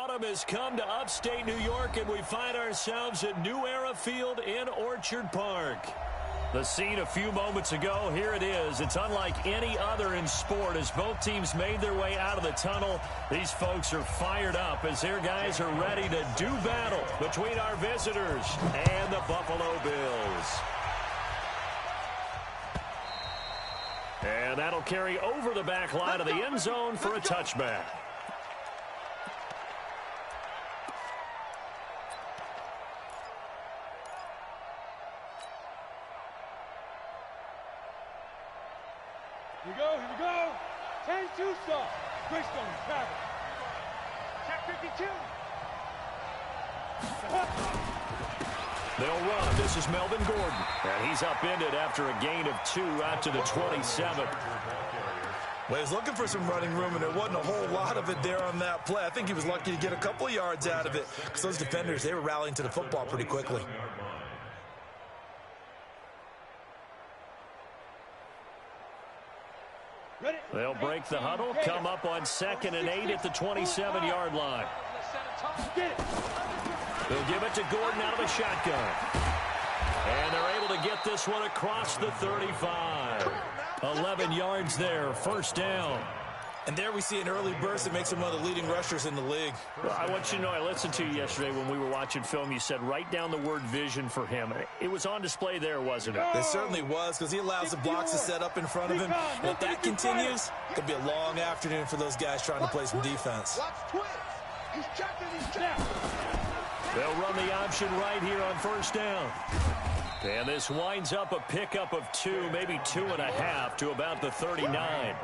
autumn has come to upstate New York, and we find ourselves at New Era Field in Orchard Park. The scene a few moments ago, here it is. It's unlike any other in sport as both teams made their way out of the tunnel. These folks are fired up as their guys are ready to do battle between our visitors and the Buffalo Bills. And that'll carry over the back line of the end zone for a touchback. Here we go. 10-2 stop. Greystone, travel. Check 52. They'll run. This is Melvin Gordon. And he's upended after a gain of 2 out to the 27. Well, he was looking for some running room, and there wasn't a whole lot of it there on that play. I think he was lucky to get a couple of yards out of it because those defenders, they were rallying to the football pretty quickly. They'll break the huddle, come up on 2nd and 8 at the 27-yard line. They'll give it to Gordon out of the shotgun. And they're able to get this one across the 35. 11 yards there, first down. And there we see an early burst that makes him one of the leading rushers in the league. Well, I want you to know, I listened to you yesterday when we were watching film. You said write down the word vision for him. It was on display there, wasn't it? It certainly was, because he allows the blocks to set up in front of him. And if that continues, it could be a long afternoon for those guys trying to play some defense. They'll run the option right here on first down. And this winds up a pickup of 2, maybe 2.5 to about the 39.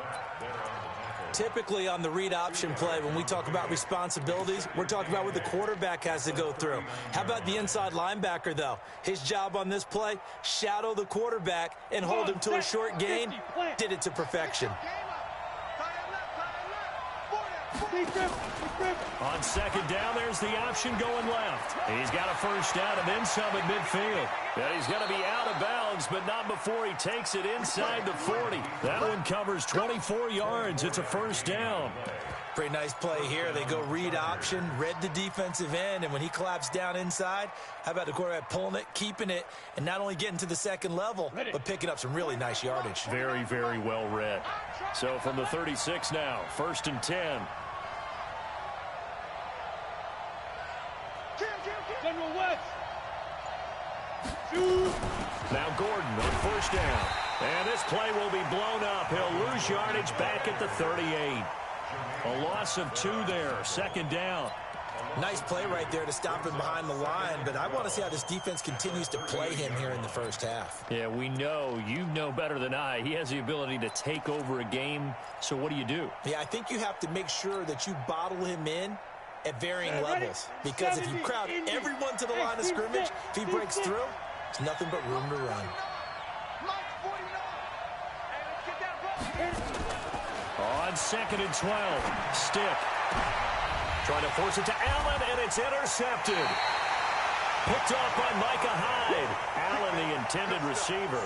Typically on the read option play, when we talk about responsibilities, we're talking about what the quarterback has to go through. How about the inside linebacker, though? His job on this play, shadow the quarterback and hold him to a short gain. Did it to perfection. On 2nd down, there's the option going left. He's got a first down and then some at midfield. And he's going to be out of bounds, but not before he takes it inside the 40. That one covers 24 yards. It's a first down. Pretty nice play here. They go read option, read the defensive end, and when he collapsed down inside, how about the quarterback pulling it, keeping it, and not only getting to the second level, but picking up some really nice yardage. Very, very well read. So from the 36 now, 1st and 10. General West. Now Gordon on first down. And this play will be blown up. He'll lose yardage back at the 38. A loss of 2 there. 2nd down. Nice play right there to stop him behind the line, but I want to see how this defense continues to play him here in the first half. Yeah, we know. You know better than I. He has the ability to take over a game. So what do you do? Yeah, I think you have to make sure that you bottle him in at varying levels, because if you crowd everyone to the line of scrimmage, if he breaks through, it's nothing but room to run. On 2nd and 12, Stick trying to force it to Allen, and it's intercepted. Picked off by Micah Hyde. Allen, the intended receiver.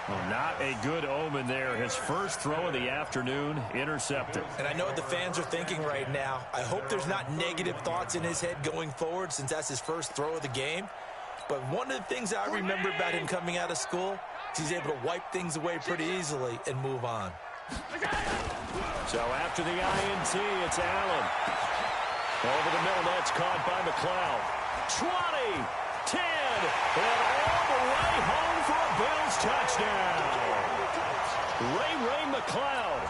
Well, not a good omen there. His first throw of the afternoon, intercepted. And I know what the fans are thinking right now. I hope there's not negative thoughts in his head going forward, since that's his first throw of the game. But one of the things I remember about him coming out of school is he's able to wipe things away pretty easily and move on. So after the INT, it's Allen. Over the middle, that's caught by McLeod. 20, 10, and all the way home for a Bills touchdown. Ray McLeod,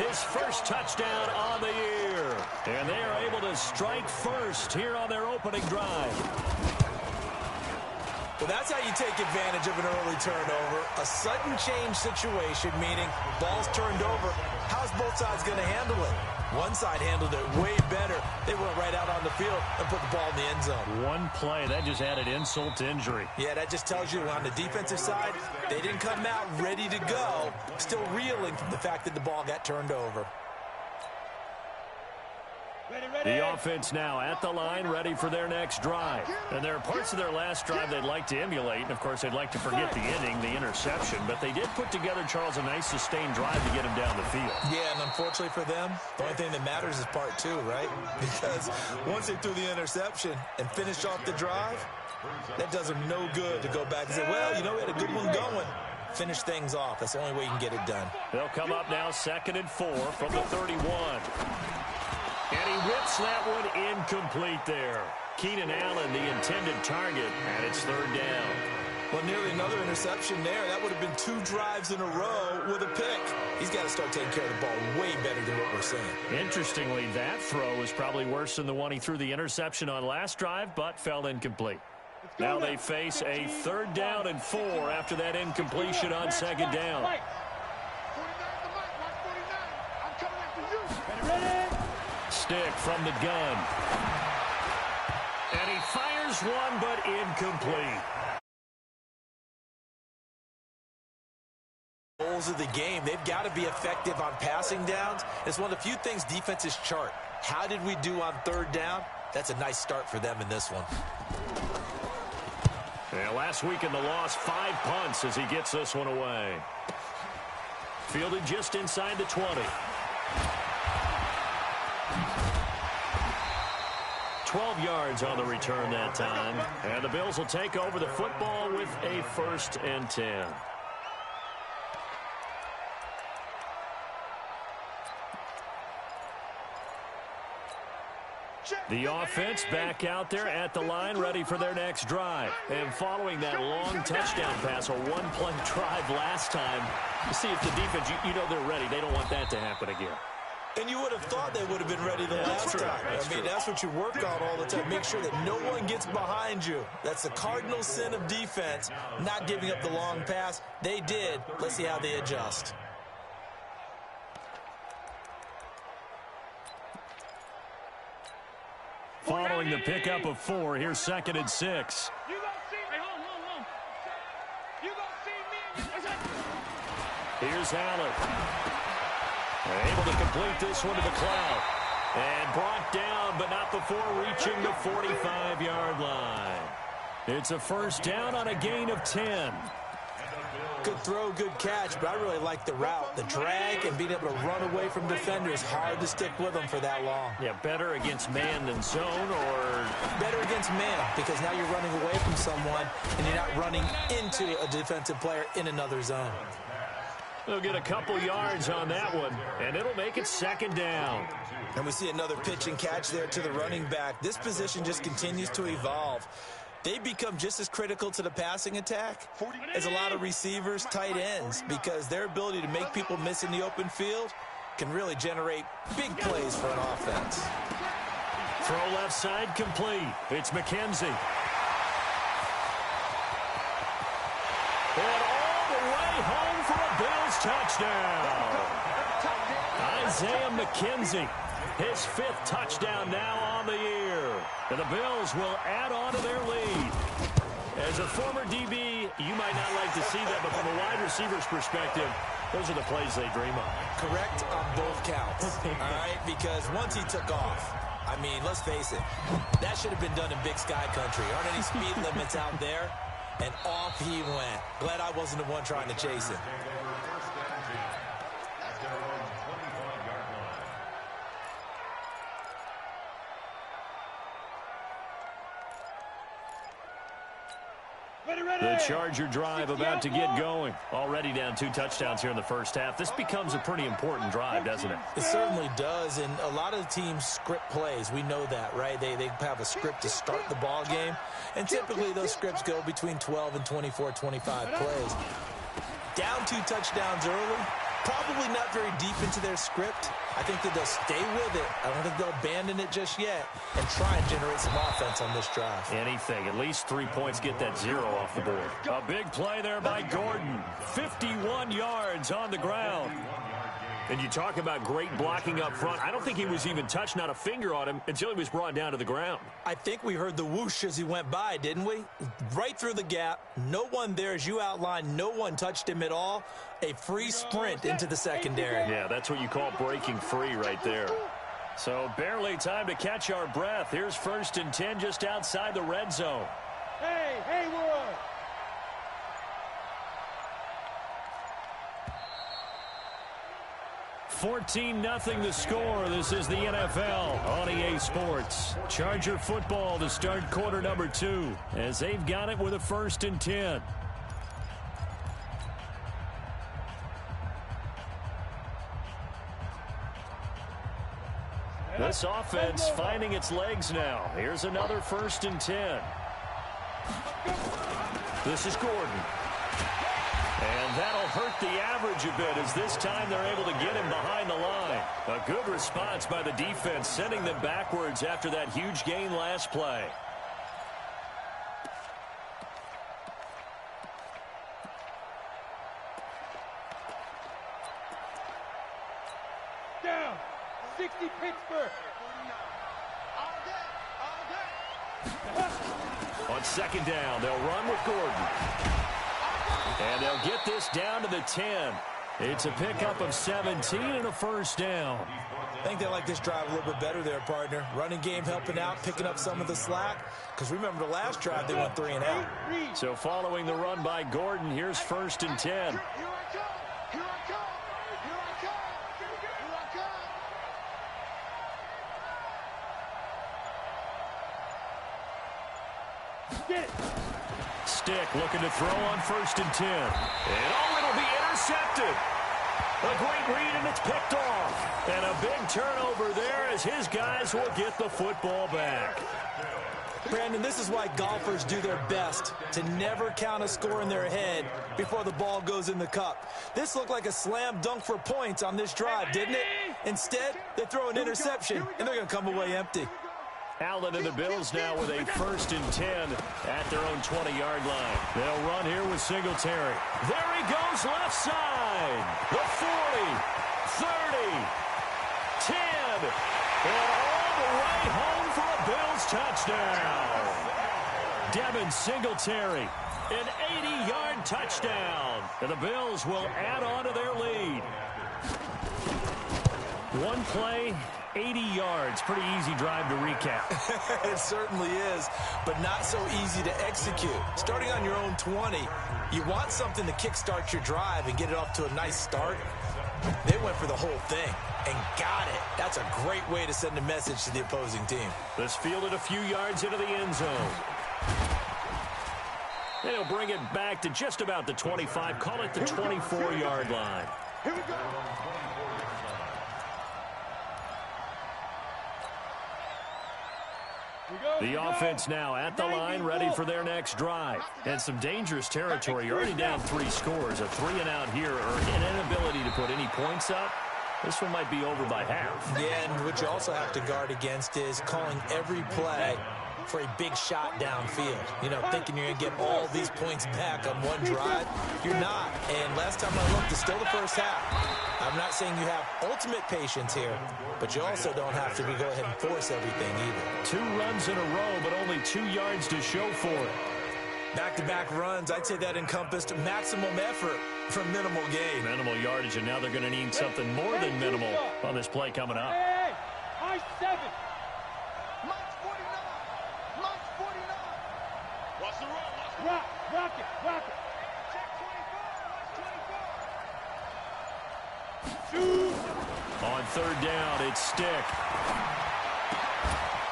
his first touchdown on the year. And they are able to strike first here on their opening drive. Well, that's how you take advantage of an early turnover. A sudden change situation, meaning ball's turned over. How's both sides going to handle it? One side handled it way better. They went right out on the field and put the ball in the end zone. One play, that just added insult to injury. Yeah, that just tells you on the defensive side, they didn't come out ready to go, still reeling from the fact that the ball got turned over. The offense now at the line, ready for their next drive. And there are parts of their last drive they'd like to emulate. And, of course, they'd like to forget the ending, the interception. But they did put together, Charles, a nice sustained drive to get him down the field. Yeah, and unfortunately for them, the only thing that matters is part two, right? Because once they threw the interception and finished off the drive, that does them no good to go back and say, well, you know, we had a good one going. Finish things off. That's the only way you can get it done. They'll come up now 2nd and 4 from the 31. And he whips that one incomplete there. Keenan Allen, the intended target, and it's 3rd down. Well, nearly another interception there. That would have been 2 drives in a row with a pick. He's got to start taking care of the ball way better than what we're seeing. Interestingly, that throw is probably worse than the one he threw the interception on last drive, but fell incomplete. Now they face a 3rd down and 4 after that incompletion on 2nd down. Stick from the gun. And he fires one, but incomplete. Goals of the game, they've got to be effective on passing downs. It's one of the few things defenses chart. How did we do on 3rd down? That's a nice start for them in this one. Yeah, last week in the loss, 5 punts as he gets this one away. Fielded just inside the 20. 12 yards on the return that time. And the Bills will take over the football with a 1st and 10. The offense back out there at the line, ready for their next drive. And following that long touchdown pass, a one-play drive last time, you see if the defense, you know they're ready. They don't want that to happen again. And you would have thought they would have been ready the last time. I mean, that's what you work on all the time. Make sure that no one gets behind you. That's the cardinal sin of defense, not giving up the long pass. They did. Let's see how they adjust. Following the pickup of 4, here's 2nd and 6. You gonna see me? Hold on. You gonna see me? Here's Allen. Able to complete this one to the cloud. And brought down, but not before reaching the 45-yard line. It's a 1st down on a gain of 10. Good throw, good catch, but I really like the route. The drag and being able to run away from defenders, hard to stick with them for that long. Yeah, better against man than zone, or better against man, because now you're running away from someone and you're not running into a defensive player in another zone. They'll get a couple yards on that one, and it'll make it 2nd down. And we see another pitch and catch there to the running back. This position just continues to evolve. They become just as critical to the passing attack as a lot of receivers, tight ends, because their ability to make people miss in the open field can really generate big plays for an offense. Throw left side complete. It's McKenzie. And all the way home for a Bills touchdown. Isaiah McKenzie, his 5th touchdown now on the year. And the Bills will add on to their lead. As a former DB, you might not like to see that, but from a wide receiver's perspective, those are the plays they dream of. Correct on both counts, all right? Because once he took off, I mean, let's face it, that should have been done in Big Sky Country. Aren't any speed limits out there? And off he went. Glad I wasn't the one trying to chase him. The Charger drive about to get going. Already down 2 touchdowns here in the 1st half. This becomes a pretty important drive, doesn't it? It certainly does, and a lot of teams script plays. We know that, right? They have a script to start the ball game, and typically those scripts go between 12 and 24, 25 plays. Down 2 touchdowns early, probably not very deep into their script. I think that they'll stay with it. I don't think they'll abandon it just yet and try and generate some offense on this drive. Anything. At least 3 points, get that 0 off the board. A big play there by Gordon. 51 yards on the ground. And you talk about great blocking up front. I don't think he was even touched, not a finger on him, until he was brought down to the ground. I think we heard the whoosh as he went by, didn't we? Right through the gap. No one there, as you outlined. No one touched him at all. A free sprint into the secondary. Yeah, that's what you call breaking free right there. So barely time to catch our breath. Here's 1st and 10 just outside the red zone. Hey, Haywood! 14-0 the score. This is the NFL on EA Sports. Charger football to start quarter number 2 as they've got it with a 1st and 10. This offense finding its legs now. Here's another 1st and 10. This is Gordon. And that'll hurt the average a bit as this time they're able to get him behind the line. A good response by the defense, sending them backwards after that huge gain last play. Down! 60 Pittsburgh! On 2nd down, they'll run with Gordon. And they'll get this down to the 10. It's a pickup of 17 and a 1st down. I think they like this drive a little bit better there, partner. Running game helping out, picking up some of the slack. Because remember the last drive, they went 3 and out. So following the run by Gordon, here's 1st and 10. Stick looking to throw on 1st and 10. And it'll be intercepted. A great read, and it's picked off. And a big turnover there as his guys will get the football back. Brandon, this is why golfers do their best to never count a score in their head before the ball goes in the cup. This looked like a slam dunk for points on this drive, didn't it? Instead, they throw an interception, and they're going to come away empty. Allen and the Bills now with a 1st and 10 at their own 20-yard line. They'll run here with Singletary. There he goes left side. The 40, 30, 10, and all the way home for a Bills touchdown. Devin Singletary, an 80-yard touchdown. And the Bills will add on to their lead. One play, 80 yards. Pretty easy drive to recap. It certainly is, but not so easy to execute. Starting on your own 20, you want something to kickstart your drive and get it off to a nice start. They went for the whole thing and got it. That's a great way to send a message to the opposing team. This fielded a few yards into the end zone. They'll bring it back to just about the 25. Call it the 24-yard line. Here we go! The offense now at the line, ready for their next drive. And some dangerous territory. You're already down 3 scores. A 3 and out here, or an inability to put any points up. This one might be over by half. Yeah, and what you also have to guard against is calling every play for a big shot downfield. You know, thinking you're going to get all these points back on one drive. You're not. And last time I looked, it's still the first half. I'm not saying you have ultimate patience here, but you also don't have to go ahead and force everything either. 2 runs in a row, but only 2 yards to show for it. Back-to-back runs, I'd say that encompassed maximum effort for minimal gain. Minimal yardage, and now they're going to need something more than minimal on this play coming up. Hey, I 7. Watch the run. Rock it. Shoot. On 3rd down, it's Stick.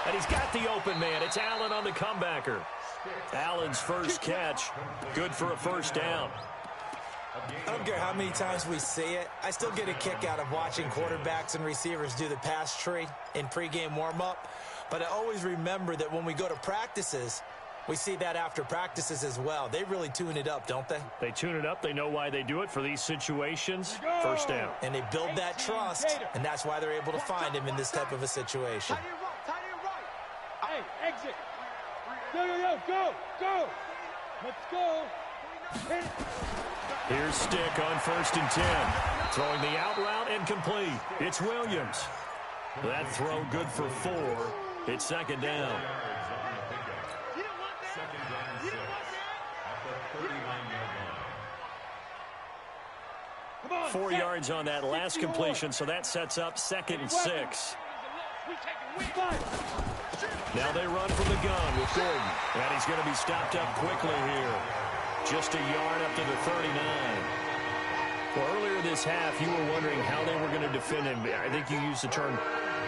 And he's got the open man. It's Allen on the comebacker. Allen's first catch, good for a 1st down. I don't care how many times we see it. I still get a kick out of watching quarterbacks and receivers do the pass tree in pregame warm-up. But I always remember that when we go to practices, we see that after practices as well. They really tune it up, don't they? They tune it up. They know why they do it for these situations. 1st down. And they build that trust, and that's why they're able to find him in this type of a situation. Hey, exit. Go. Let's go. Hit it. Here's Stick on 1st and 10. Throwing the out route incomplete. It's Williams. That throw good for 4. It's 2nd down. 4 yards on that last completion, so that sets up 2nd and 6. Now they run from the gun with Gordon. And he's going to be stopped up quickly here. Just a yard up to the 39. Well, earlier this half, you were wondering how they were going to defend him. I think you used the term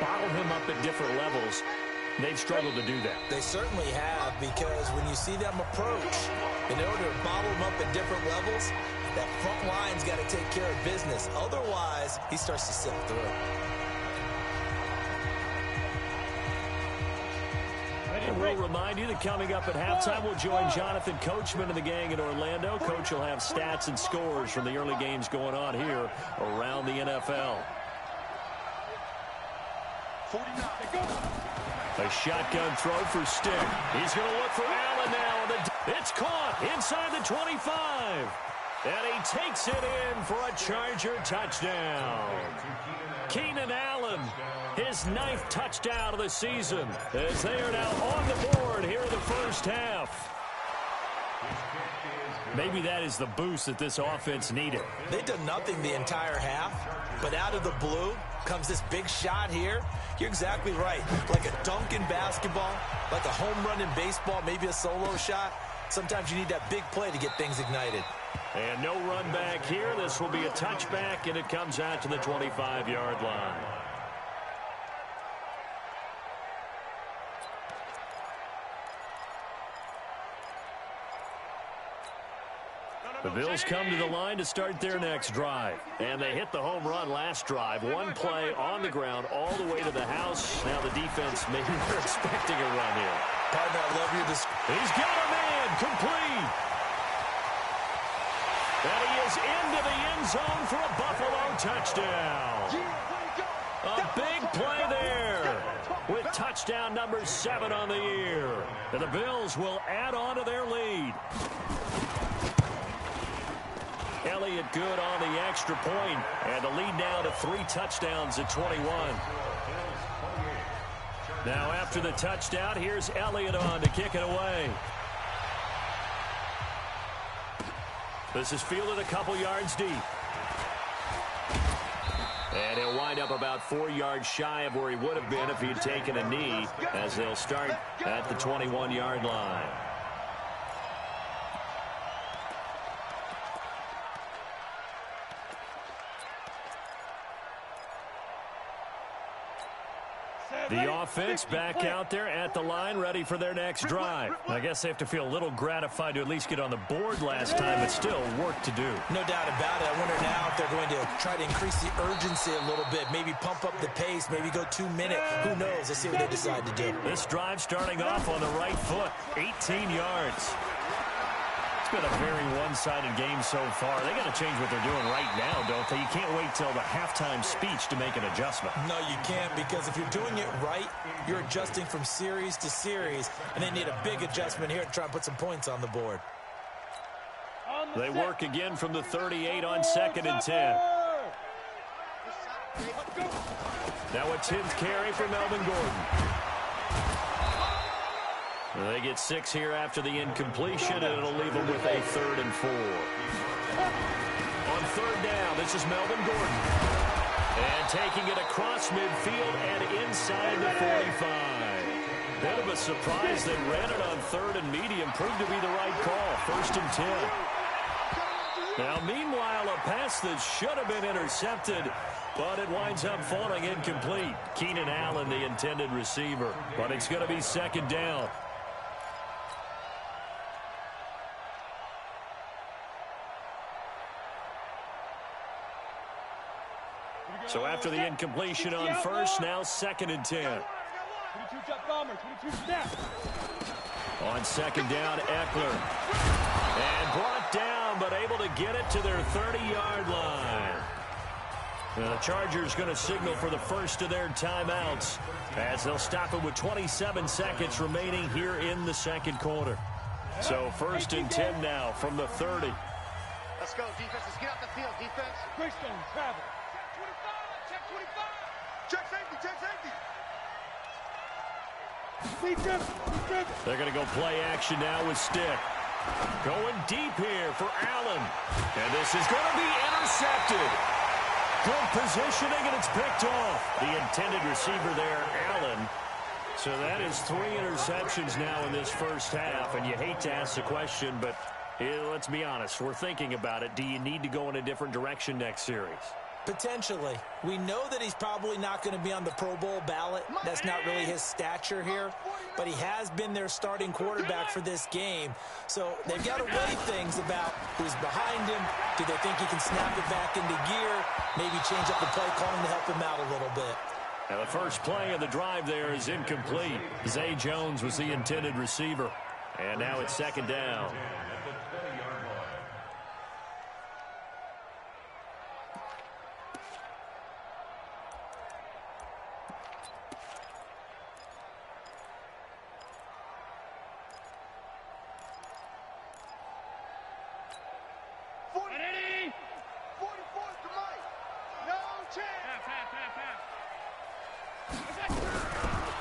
bottle him up at different levels. They've struggled to do that. They certainly have, because when you see them approach, in order to bottle them up at different levels, that front line's got to take care of business. Otherwise, he starts to slip through. And we'll remind you that coming up at halftime, we'll join Jonathan Coachman and the gang in Orlando. Coach will have stats and scores from the early games going on here around the NFL. A shotgun throw for Stick. He's going to look for Allen now. It's caught inside the 25. And he takes it in for a Charger touchdown. Keenan Allen, his 9th touchdown of the season, as they are now on the board here in the first half. Maybe that is the boost that this offense needed. They've done nothing the entire half, but out of the blue comes this big shot here. You're exactly right. Like a dunk in basketball, like a home run in baseball, maybe a solo shot. Sometimes you need that big play to get things ignited. And no run back here. This will be a touchback, and it comes out to the 25-yard line. The Bills come to the line to start their next drive. And they hit the home run last drive. One play on the ground all the way to the house. Now the defense, maybe they're expecting a run here. Partner, I love your He's got a man complete. And he is into the end zone for a Buffalo touchdown. A big play there with touchdown number 7 on the year. And the Bills will add on to their lead. Elliott good on the extra point, and the lead now to 3 touchdowns at 21. Now after the touchdown, here's Elliott on to kick it away. This is fielded a couple yards deep. And he'll wind up about 4 yards shy of where he would have been if he'd taken a knee, as they'll start at the 21-yard line. The offense back out there at the line, ready for their next drive. I guess they have to feel a little gratified to at least get on the board last time, but still work to do. No doubt about it. I wonder now if they're going to try to increase the urgency a little bit, maybe pump up the pace, maybe go 2-minute. Who knows? Let's see what they decide to do. This drive starting off on the right foot, 18 yards. It's been a very one-sided game so far. They got to change what they're doing right now, don't they? You can't wait till the halftime speech to make an adjustment. No, you can't, because if you're doing it right, you're adjusting from series to series, and they need a big adjustment here to try and put some points on the board. They work again from the 38 on 2nd and 10. Now a 10th carry for Melvin Gordon. They get 6 here after the incompletion, and it'll leave them with a 3rd and 4. On 3rd down, this is Melvin Gordon. And taking it across midfield and inside the 45. Bit of a surprise. They ran it on 3rd and medium. Proved to be the right call. 1st and 10. Now, meanwhile, a pass that should have been intercepted, but it winds up falling incomplete. Keenan Allen, the intended receiver. But it's going to be 2nd down. So after the incompletion on 1st, now 2nd and 10. 22 jump bomber, 22 snap. On 2nd down, Eckler. And brought down, but able to get it to their 30-yard line. And the Chargers going to signal for the first of their timeouts, as they'll stop it with 27 seconds remaining here in the 2nd quarter. So 1st and 10 now from the 30. Let's go, defense. Let's get out the field, defense. Greystone, travel. Check safety, check safety. They're going to go play action now with Stick. Going deep here for Allen. And this is going to be intercepted. Good positioning, and it's picked off. The intended receiver there, Allen. So that is 3 interceptions now in this first half, and you hate to ask the question, but let's be honest. We're thinking about it. Do you need to go in a different direction next series? Potentially. We know that he's probably not going to be on the Pro Bowl ballot. That's not really his stature here, but he has been their starting quarterback for this game. So they've got to weigh things about who's behind him. Do they think he can snap it back into gear? Maybe change up the play calling to help him out a little bit. Now the first play of the drive there is incomplete. Zay Jones was the intended receiver. And now it's second down.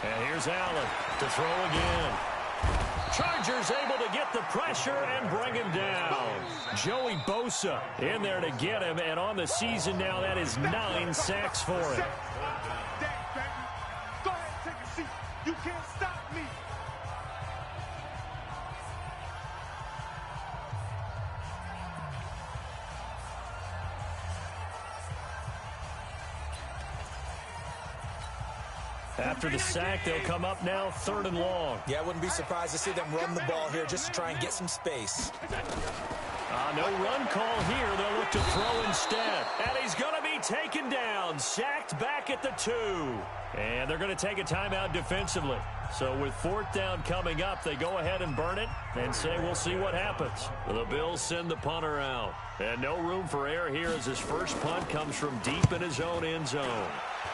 And here's Allen to throw again. Chargers able to get the pressure and bring him down. Joey Bosa in there to get him, and on the season now, that is 9 sacks for him. Go ahead and take a seat. You can't stop me. After the sack, they'll come up now 3rd and long. Yeah, I wouldn't be surprised to see them run the ball here just to try and get some space. No run call here. They'll look to throw instead. And he's going to be taken down, sacked back at the 2. And they're going to take a timeout defensively. So with 4th down coming up, they go ahead and burn it and say we'll see what happens. The Bills send the punter out. And no room for error here as his first punt comes from deep in his own end zone.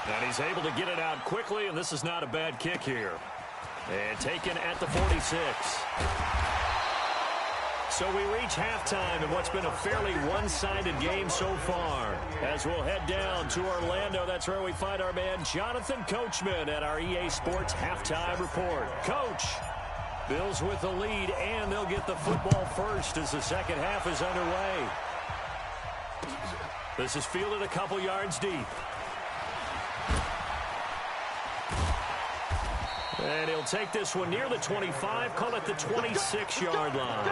And he's able to get it out quickly, and this is not a bad kick here. And taken at the 46. So we reach halftime in what's been a fairly one-sided game so far. As we'll head down to Orlando, that's where we find our man Jonathan Coachman at our EA Sports Halftime Report. Coach, Bills with the lead, and they'll get the football first as the second half is underway. This is fielded a couple yards deep. And he'll take this one near the 25, call it the 26-yard line.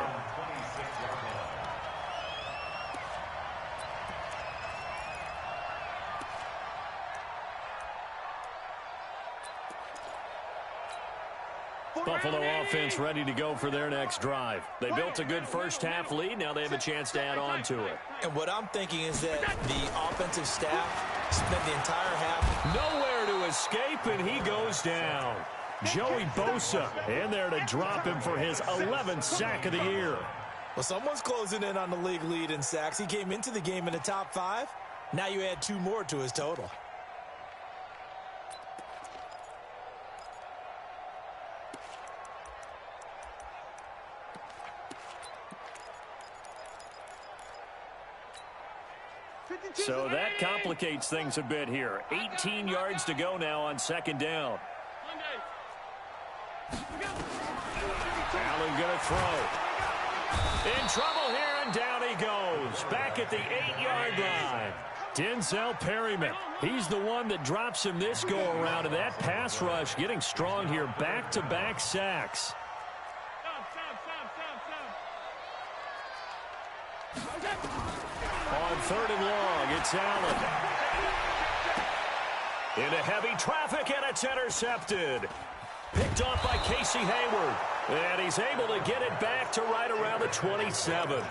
Buffalo offense ready to go for their next drive. They built a good first half lead. Now they have a chance to add on to it. And what I'm thinking is that the offensive staff spent the entire half nowhere to escape, and he goes down. Joey Bosa in there to drop him for his 11th sack of the year. Well, someone's closing in on the league lead in sacks. He came into the game in the top 5. Now you add 2 more to his total. So that complicates things a bit here. 18 yards to go now on second down. Allen going to throw. In trouble here, and down he goes. Back at the 8-yard line. Denzel Perryman. He's the one that drops him this go-around, and that pass rush getting strong here. Back-to-back sacks. On 3rd and long, it's Allen. Into heavy traffic, and it's intercepted. Picked off by Casey Hayward. And he's able to get it back to right around the 27.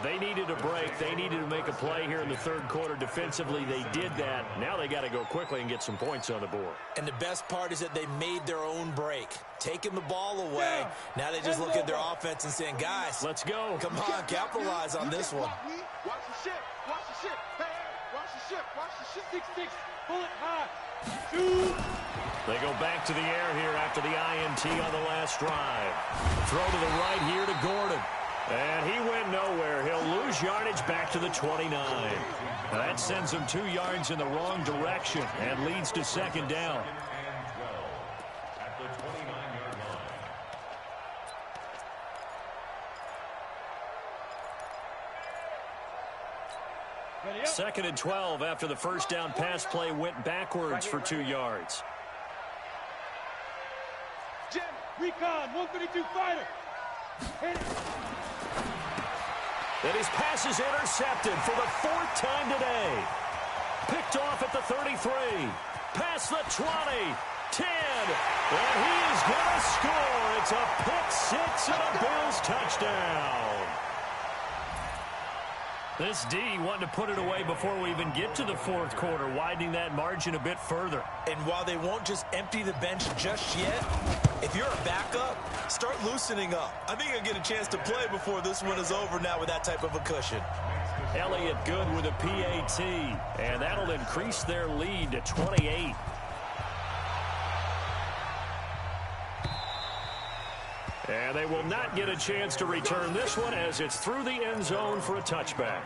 They needed a break. They needed to make a play here in the 3rd quarter defensively. They did that. Now they got to go quickly and get some points on the board. And the best part is that they made their own break. Taking the ball away. Now they just look at their offense and saying, guys, let's go. Come on, capitalize on this one. Watch the ship. Watch the ship. Hey, watch the ship. Watch the ship. 6-6. Pull it high. Shoot. They go back to the air here after the INT on the last drive. Throw to the right here to Gordon. And he went nowhere. He'll lose yardage back to the 29. Now that sends him 2 yards in the wrong direction and leads to second down. Ready up. 2nd and 12 after the first down pass play went backwards for 2 yards. Jim, recon, 152 fighter. Hit it. And his pass is intercepted for the 4th time today. Picked off at the 33. Past the 20. 10. And he is going to score. It's a pick six and a Bills touchdown. This D wanted to put it away before we even get to the 4th quarter, widening that margin a bit further. And while they won't just empty the bench just yet, if you're a backup, start loosening up. I think you'll get a chance to play before this one is over now with that type of a cushion. Elliott good with a PAT, and that'll increase their lead to 28. And they will not get a chance to return this one as it's through the end zone for a touchback.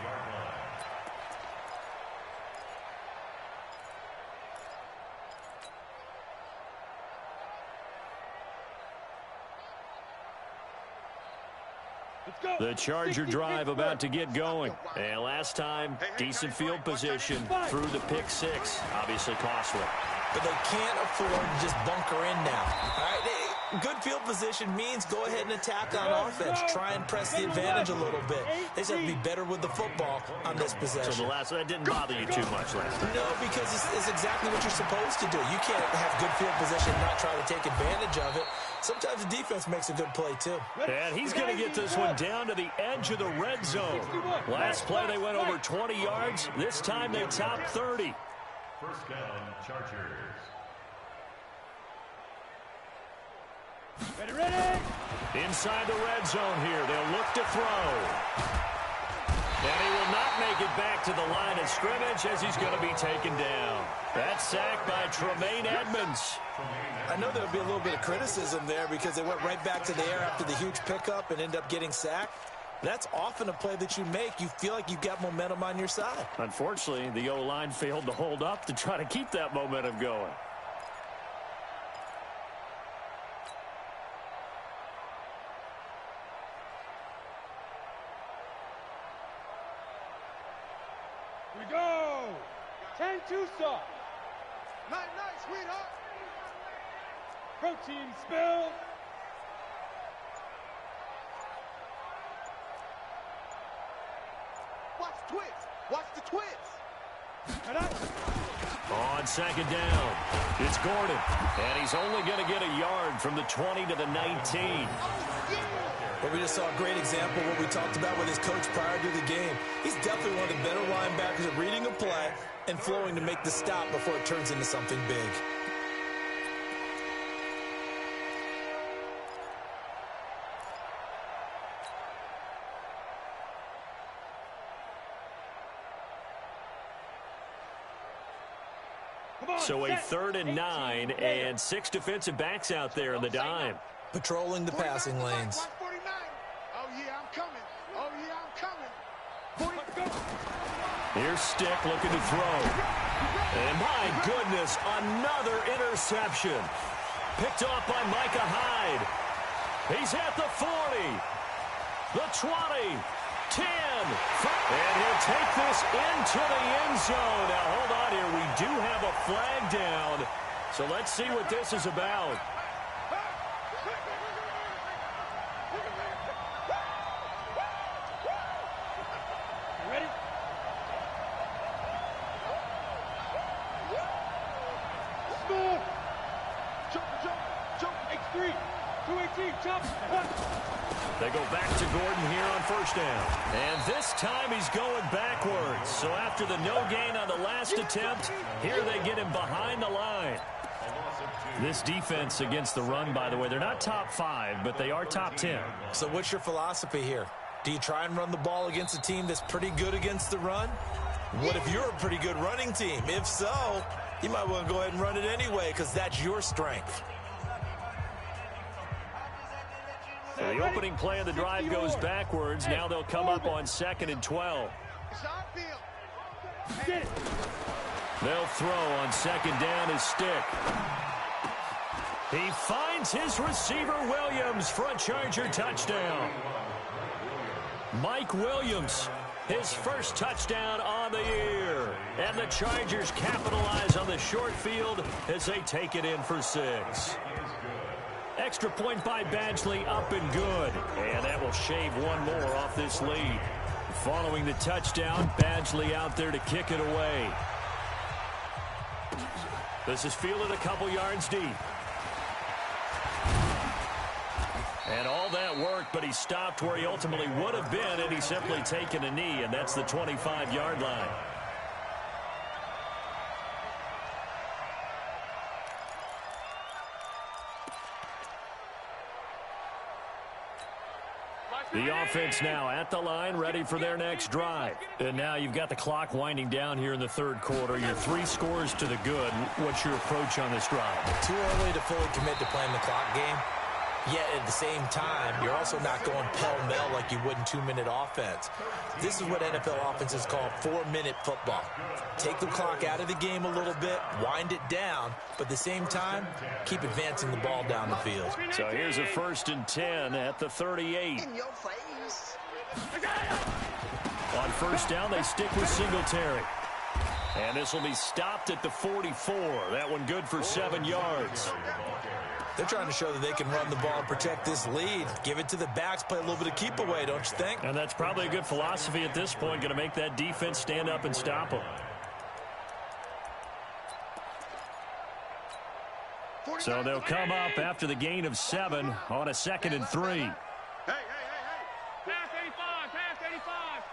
The Charger drive about to get going. And last time, decent field position through the pick six. Obviously costly. But they can't afford to just bunker in now. All right, good field position means go ahead and attack on offense. Try and press the advantage a little bit. They just have to be better with the football on this possession. So that didn't bother you too much last time? No, because it's exactly what you're supposed to do. You can't have good field position and not try to take advantage of it. Sometimes the defense makes a good play, too. And he's going to get this one down to the edge of the red zone. Last play, they went over 20 yards. This time, they topped 30. First down, Chargers. Ready. Inside the red zone here. They'll look to throw. And he will not make it back to the line of scrimmage as he's going to be taken down. That's sacked by Tremaine Edmonds. I know there'll be a little bit of criticism there because they went right back to the air after the huge pickup and end up getting sacked. That's often a play that you make. You feel like you've got momentum on your side. Unfortunately, the O-line failed to hold up to try to keep that momentum going. We go. 10-2 stop. Night, sweetheart. Protein spill. Watch the twist. Watch the twist. On second down, it's Gordon. And he's only going to get a yard from the 20 to the 19. But we just saw a great example of what we talked about with his coach prior to the game. He's definitely one of the better linebackers at reading a play and flowing to make the stop before it turns into something big. So a 3rd and 9 and 6 defensive backs out there in the dime. Patrolling the passing lanes. Watch 49. Oh, yeah, I'm coming. Oh, yeah, I'm coming. Here's Stick looking to throw. And my goodness, another interception. Picked off by Micah Hyde. He's at the 40. The 20. 10. And he'll take this into the end zone. Now, hold on here. We do have a flag down. So let's see what this is about. Ready? Smooth. Jump. X3. 218. Jump. They go back to Gordon here on first down. And this time he's going backwards. So after the no gain on the last attempt, here they get him behind the line. This defense against the run, by the way, they're not top 5, but they are top 10. So what's your philosophy here? Do you try and run the ball against a team that's pretty good against the run? What if you're a pretty good running team? If so, you might want to go ahead and run it anyway because that's your strength. So the opening play of the drive goes backwards. Now they'll come up on 2nd and 12. They'll throw on 2nd down his Stick. He finds his receiver Williams for a Charger touchdown. Mike Williams his first touchdown on the year. And the Chargers capitalize on the short field as they take it in for 6. Extra point by Badgley, up and good. And that will shave one more off this lead. Following the touchdown, Badgley out there to kick it away. This is fielded a couple yards deep. And all that worked, but he stopped where he ultimately would have been, and he's simply taken a knee, and that's the 25-yard line. The offense now at the line, ready for their next drive. And now you've got the clock winding down here in the third quarter. You're 3 scores to the good. What's your approach on this drive? Too early to fully commit to playing the clock game. Yet at the same time, you're also not going pell-mell like you would in 2-minute offense. This is what NFL offenses call 4-minute football. Take the clock out of the game a little bit, wind it down, but at the same time, keep advancing the ball down the field. So here's a 1st and 10 at the 38. In your face. On 1st down, they stick with Singletary. And this will be stopped at the 44. That one good for 7 yards. They're trying to show that they can run the ball and protect this lead. Give it to the backs, play a little bit of keep away, don't you think? And that's probably a good philosophy at this point, going to make that defense stand up and stop them. So they'll come up after the gain of 7 on a 2nd and 3. Hey, hey, hey, hey. Pass 85, pass 85.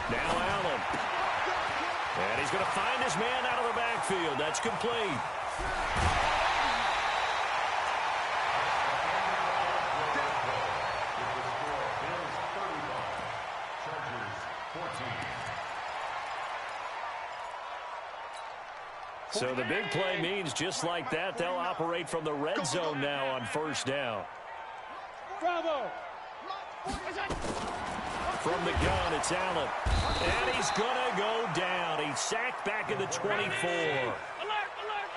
Now Allen. And he's going to find his man out of the backfield. That's complete. So the big play means just like that, they'll operate from the red zone now on 1st down. Bravo. From the gun, it's Allen. And he's going to go down. He's sacked back at the 24.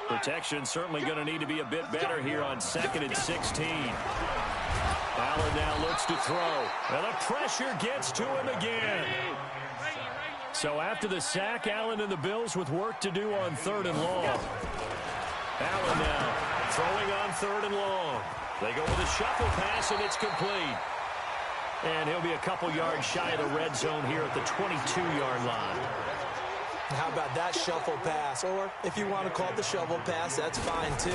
Protection certainly going to need to be a bit better here on 2nd and 16. Allen now looks to throw. And the pressure gets to him again. So after the sack, Allen and the Bills with work to do on 3rd and long. Allen now throwing on 3rd and long. They go with a shuffle pass, and it's complete. And he'll be a couple yards shy of the red zone here at the 22-yard line. How about that shuffle pass? Or if you want to call it the shovel pass, that's fine too.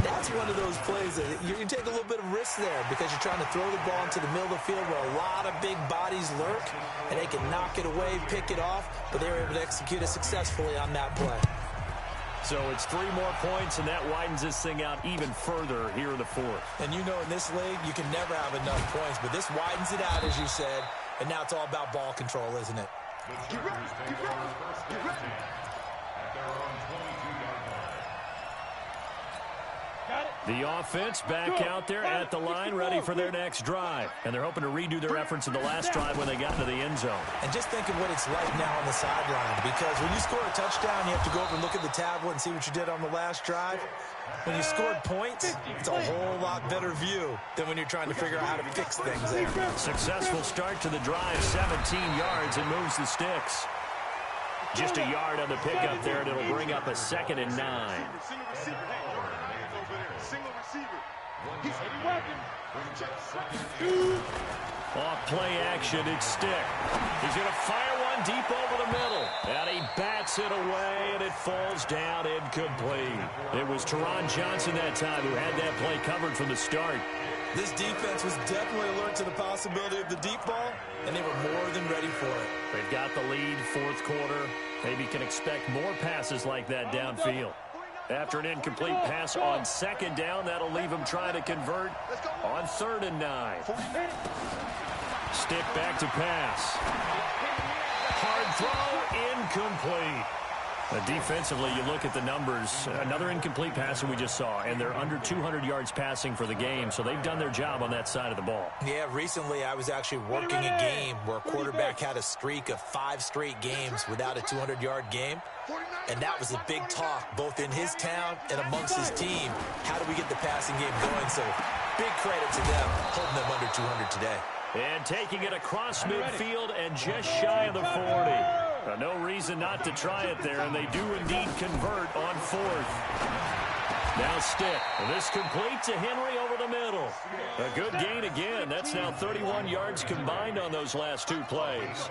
That's one of those plays that you take a little bit of risk there because you're trying to throw the ball into the middle of the field where a lot of big bodies lurk, and they can knock it away, pick it off, but they were able to execute it successfully on that play. So it's 3 more points, and that widens this thing out even further here in the 4th. And you know in this league, you can never have enough points, but this widens it out, as you said, and now it's all about ball control, isn't it? Get ready, get ready, get ready. At their own 22-yard line. Got it. The offense back out there at the line, ready for their next drive. And they're hoping to redo their efforts in the last drive when they got into the end zone. And just think of what it's like now on the sideline, because when you score a touchdown, you have to go over and look at the tablet and see what you did on the last drive. When you scored points, it's a whole lot better view than when you're trying to figure out how to fix things there. Successful start to the drive, 17 yards, and moves the sticks. Just a yard on the pickup there, and it'll bring up a 2nd and 9. Single receiver. Hey, hands over there. Single receiver. He's a weapon. Off play action, it's Stick. He's going to fire one deep over the middle. And he bats it away, and it falls down incomplete. It was Teron Johnson that time who had that play covered from the start. This defense was definitely alert to the possibility of the deep ball, and they were more than ready for it. They've got the lead, 4th quarter. Maybe can expect more passes like that downfield. After an incomplete pass on 2nd down, that'll leave him trying to convert on 3rd and 9. Stick back to pass. Hard throw, incomplete. Defensively, you look at the numbers. Another incomplete pass that we just saw, and they're under 200 yards passing for the game, so they've done their job on that side of the ball. Yeah, recently I was actually working a game where a quarterback had a streak of 5 straight games without a 200-yard game, and that was a big talk both in his town and amongst his team. How do we get the passing game going? So big credit to them holding them under 200 today. And taking it across midfield and just shy of the 40. No reason not to try it there, and they do indeed convert on 4th. Now Stick. This complete to Henry over the middle. A good gain again. That's now 31 yards combined on those last 2 plays.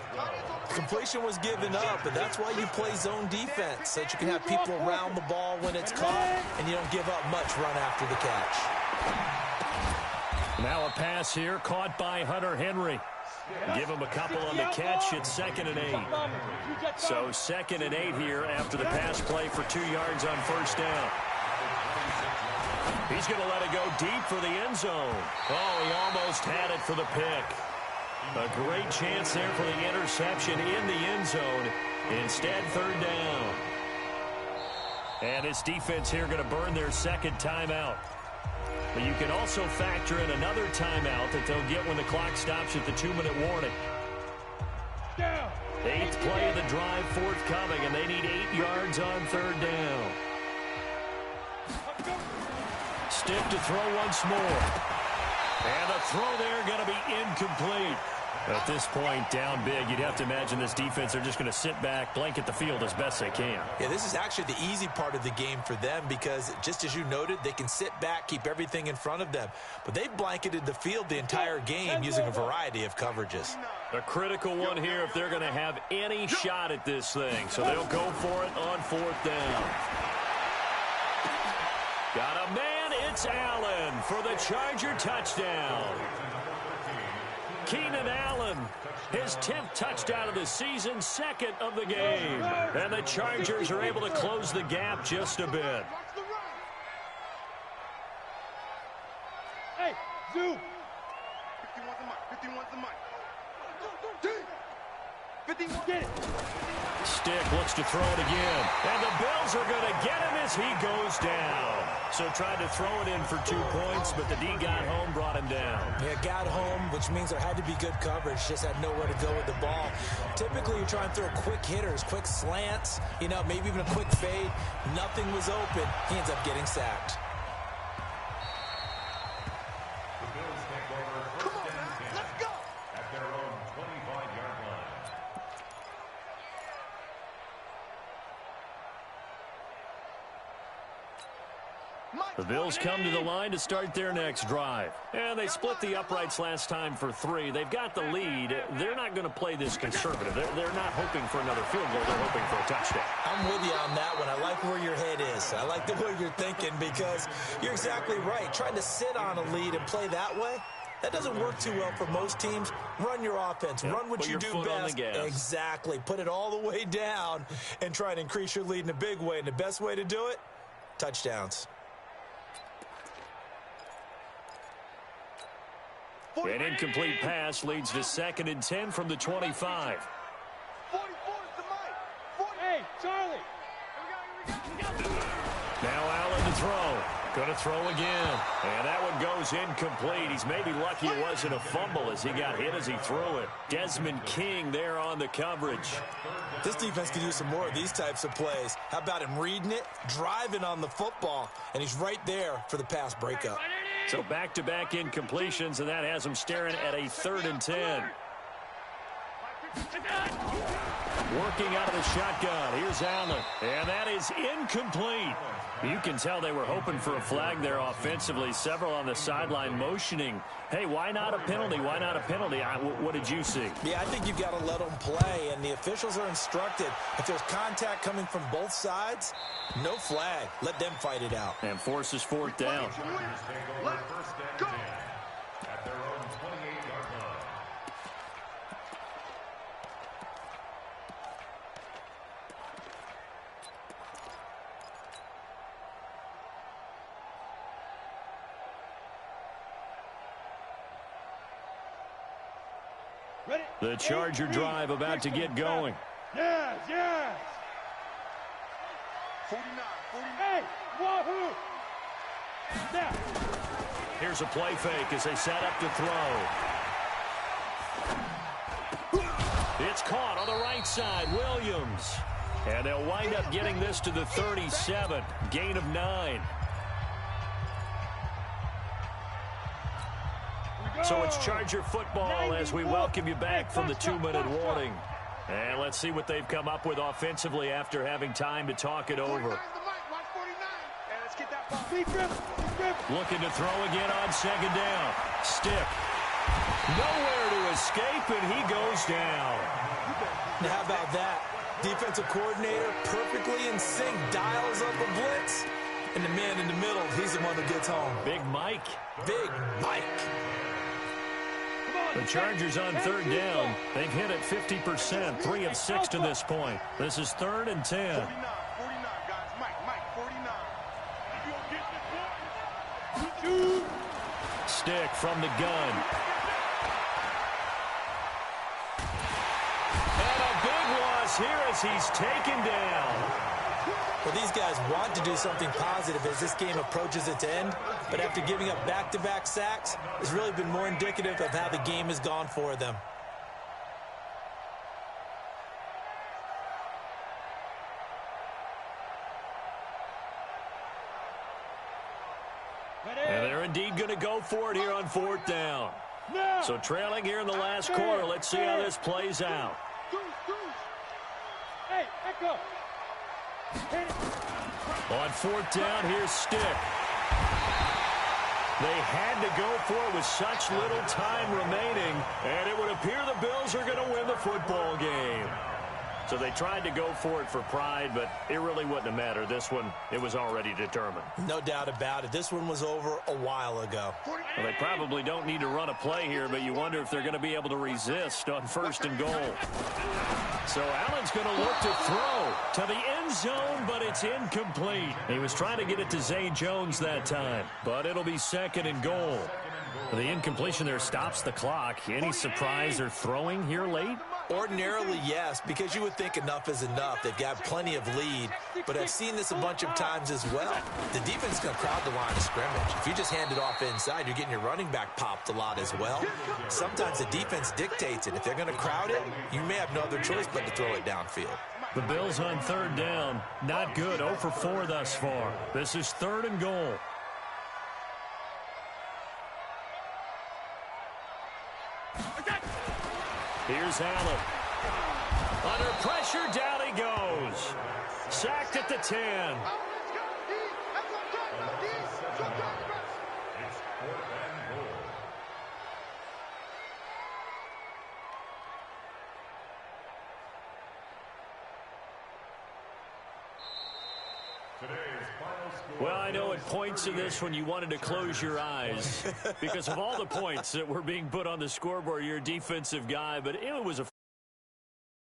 Completion was given up, but that's why you play zone defense, so that you can have people around the ball when it's caught, and you don't give up much run after the catch. Now a pass here, caught by Hunter Henry. Give him a couple on the catch. It's 2nd and 8. So 2nd and 8 here after the pass play for 2 yards on 1st down. He's going to let it go deep for the end zone. Oh, he almost had it for the pick. A great chance there for the interception in the end zone. Instead, 3rd down. And this defense here going to burn their 2nd timeout. But you can also factor in another timeout that they'll get when the clock stops at the 2-minute warning. 8th play of the drive forthcoming, and they need 8 yards on 3rd down. Stick to throw once more. And the throw there going to be incomplete. At this point, down big, you'd have to imagine this defense are just going to sit back, blanket the field as best they can. Yeah, this is actually the easy part of the game for them because, just as you noted, they can sit back, keep everything in front of them. But they've blanketed the field the entire game using a variety of coverages. A critical one here if they're going to have any shot at this thing. So they'll go for it on 4th down. Got a man, it's Allen for the Charger touchdown. Keenan Allen, his 10th touchdown of the season, 2nd of the game. And the Chargers are able to close the gap just a bit. Hey, Zoo. 51's the mic. 51's the mic. 51, get it. Stick looks to throw it again. And the Bills are going to get him as he goes down. So tried to throw it in for 2 points, but the D got home, brought him down. Yeah, got home, which means there had to be good coverage. Just had nowhere to go with the ball. Typically, you're trying to throw quick hitters, quick slants, maybe even a quick fade. Nothing was open. He ends up getting sacked. The Bills take over 1st and 10 at their own 25-yard line. The Bills come to the line to start their next drive. And they split the uprights last time for 3. They've got the lead. They're not going to play this conservative. They're not hoping for another field goal. They're hoping for a touchdown. I'm with you on that one. I like where your head is. I like the way you're thinking because you're exactly right. Trying to sit on a lead and play that way, that doesn't work too well for most teams. Run your offense. Run what you do best. Exactly. Put it all the way down and try and increase your lead in a big way. And the best way to do it, touchdowns. An incomplete pass leads to 2nd and 10 from the 25. 44 is the mic. Hey, Charlie. Now Allen to throw. Going to throw again. And that one goes incomplete. He's maybe lucky it wasn't a fumble as he got hit as he threw it. Desmond King there on the coverage. This defense could use some more of these types of plays. How about him reading it, driving on the football, and he's right there for the pass breakup. So back-to-back incompletions, and that has him staring at a 3rd and 10. Working out of the shotgun. Here's Allen. And that is incomplete. You can tell they were hoping for a flag there offensively. Several on the sideline motioning. Hey, why not a penalty? Why not a penalty? What did you see? Yeah, I think you've got to let them play, and the officials are instructed. If there's contact coming from both sides, no flag. Let them fight it out. And forces 4th down. Let's go. At their own 28-yard line. Ready? The Charger drive about to get going. Yes, yes. 49, 49. Hey, wahoo. Now. Here's a play fake as they set up to throw. It's caught on the right side, Williams. And they'll wind up getting this to the 37, gain of 9. So it's Charger football as we welcome you back from the 2-minute warning. And let's see what they've come up with offensively after having time to talk it over. Looking to throw again on second down. Stick. Nowhere to escape, and he goes down. Now, how about that? Defensive coordinator perfectly in sync, dials up a blitz. And the man in the middle, he's the one who gets home. Big Mike. Big Mike. The Chargers on third down. They've hit it 50%, 3 of 6 to this point. This is 3rd and 10. 49, guys. Mike, 49. Stick from the gun. And a big loss here as he's taken down. Well, these guys want to do something positive as this game approaches its end, but after giving up back-to-back sacks, it's really been more indicative of how the game has gone for them. And they're indeed going to go for it here on 4th down. So trailing here in the last quarter, let's see how this plays out. Hey, echo. On 4th down, here's Stick. They had to go for it with such little time remaining, and it would appear the Bills are going to win the football game. So they tried to go for it for pride, but it really wouldn't have mattered. This one, it was already determined. No doubt about it. This one was over a while ago. Well, they probably don't need to run a play here, but you wonder if they're going to be able to resist on 1st and goal. So Allen's going to look to throw to the end zone, but it's incomplete. He was trying to get it to Zay Jones that time, but it'll be 2nd and goal. The incompletion there stops the clock. Any surprise they're throwing here late? Ordinarily, yes, because you would think enough is enough. They've got plenty of lead, but I've seen this a bunch of times as well. The defense is going to crowd the line of scrimmage. If you just hand it off inside, you're getting your running back popped a lot as well. Sometimes the defense dictates it. If they're going to crowd it, you may have no other choice but to throw it downfield. The Bills on 3rd down. Not good. 0 for 4 thus far. This is 3rd and goal. Here's Allen. Under pressure, down he goes. Sacked at the 10. Well, I know at points in this when you wanted to close your eyes because of all the points that were being put on the scoreboard, you're a defensive guy, but it was a